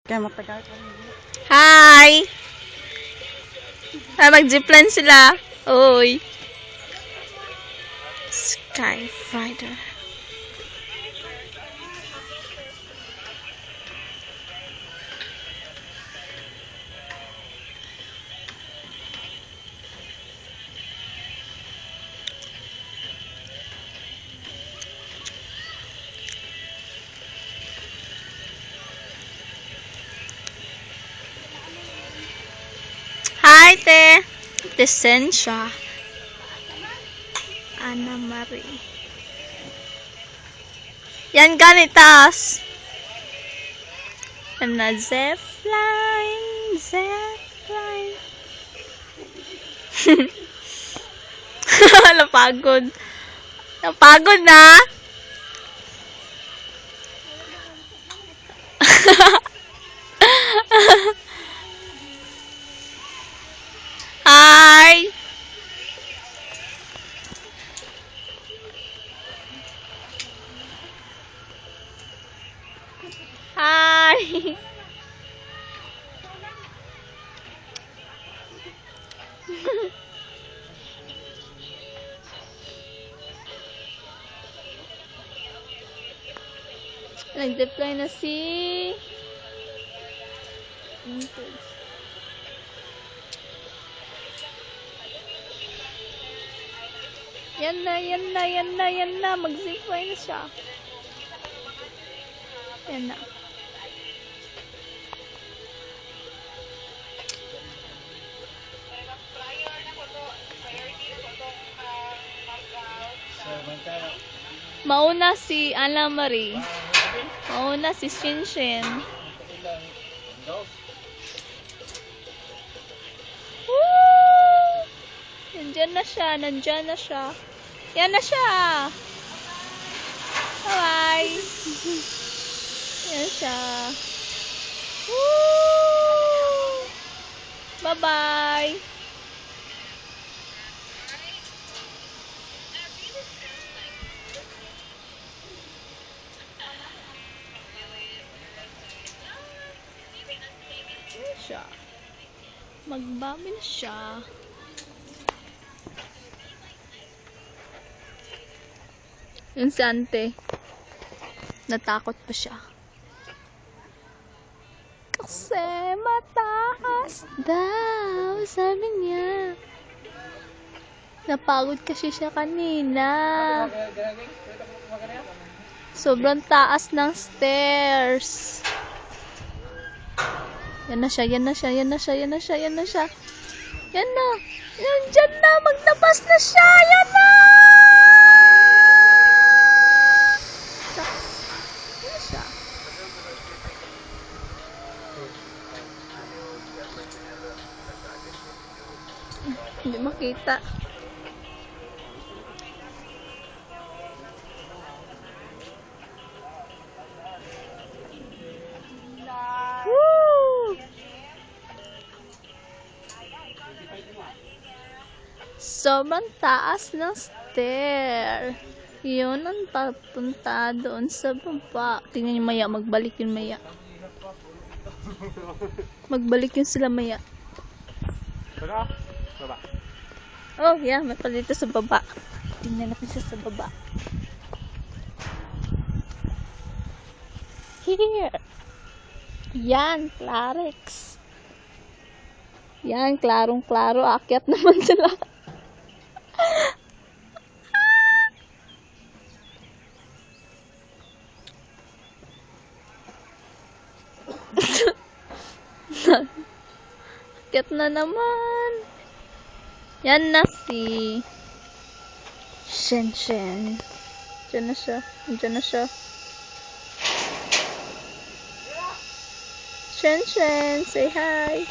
Kaya matagal pa rin. Hi! Ay, mag-zipline sila. Oy. Skyfighter. Hi, te. Desensya. Ana Marie. Yan ganitas. And na zipline. Zipline. Napagod. Napagod na. Hi. Hi. Nag-deploy na si Yan na, yan na, yan na, yan na. Mag-zipline na siya. Yan na. Mauna si Ana Marie. Mauna si Shinshin. Woo! Nandyan na siya, nandyan na siya. Yan na siya. Bye-bye. Yan siya. Woo! Bye-bye. Yan siya. Magbabil siya. Yung si ante. Natakot pa siya. Kasi mataas daw, sabi niya. Napagod kasi siya kanina. Sobrang taas ng stairs. Yan na siya, yan na siya, yan na siya, yan na siya, yan na siya. Yan na. Nandyan na, magtabas na siya. Yan na! Yan na siya. Hindi makita. Woo! Sobrang taas ng stair. Yun ang papunta doon sa baba. Tingnan niyo maya, magbalik yun maya. Magbalik yun sila maya. Oh, yeah, may pala dito sa baba. Tingnan natin siya sa baba. Here. Yan, Clarex. Yan, klarong-klaro. Akyat naman sila. Akyat na naman. Yan na si Shinshin. Diyan na siya. Diyan na siya. Shinshin, say hi.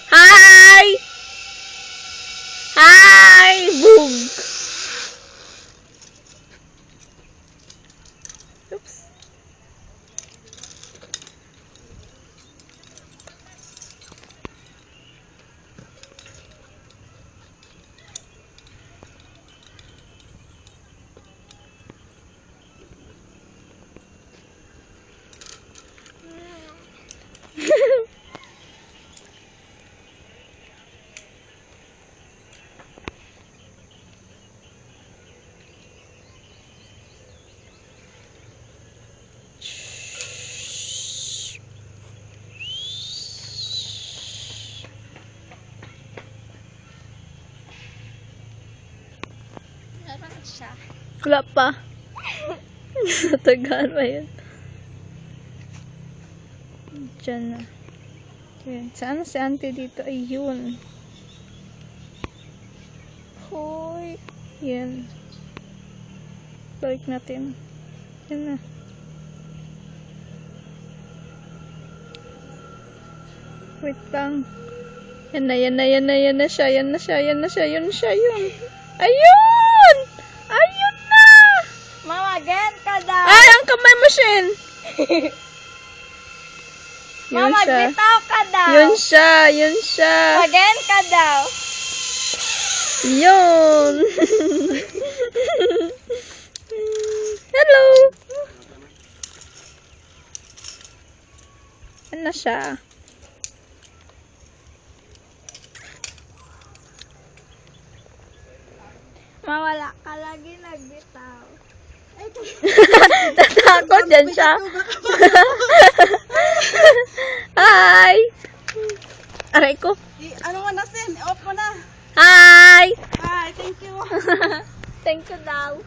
Hi! Hi! Boog! Oops. siya. Wala pa. Tagaan pa yun. Diyan na. Ayan. Saan si auntie dito? Ayun. Hoy. Yan. Balik natin. Yan na. Wait lang. Yan na, yan na, yan na, yan na siya, yan na siya, yan na siya, yan na siya, yun. Ayun! Ayun na! Mama, gan ka daw. Ay, ang kamay mo, Shin! Yun Mama, siya. bitaw ka daw. Yun siya, yun siya. Magan ka daw. Yun! Hello! Ano na siya? Mawala ka lagi nagbitaw. Tatakot yan siya. Hi! Aray ko. Ano mo na, Sin? Off mo na. Hi! Hi, thank you. Thank you daw.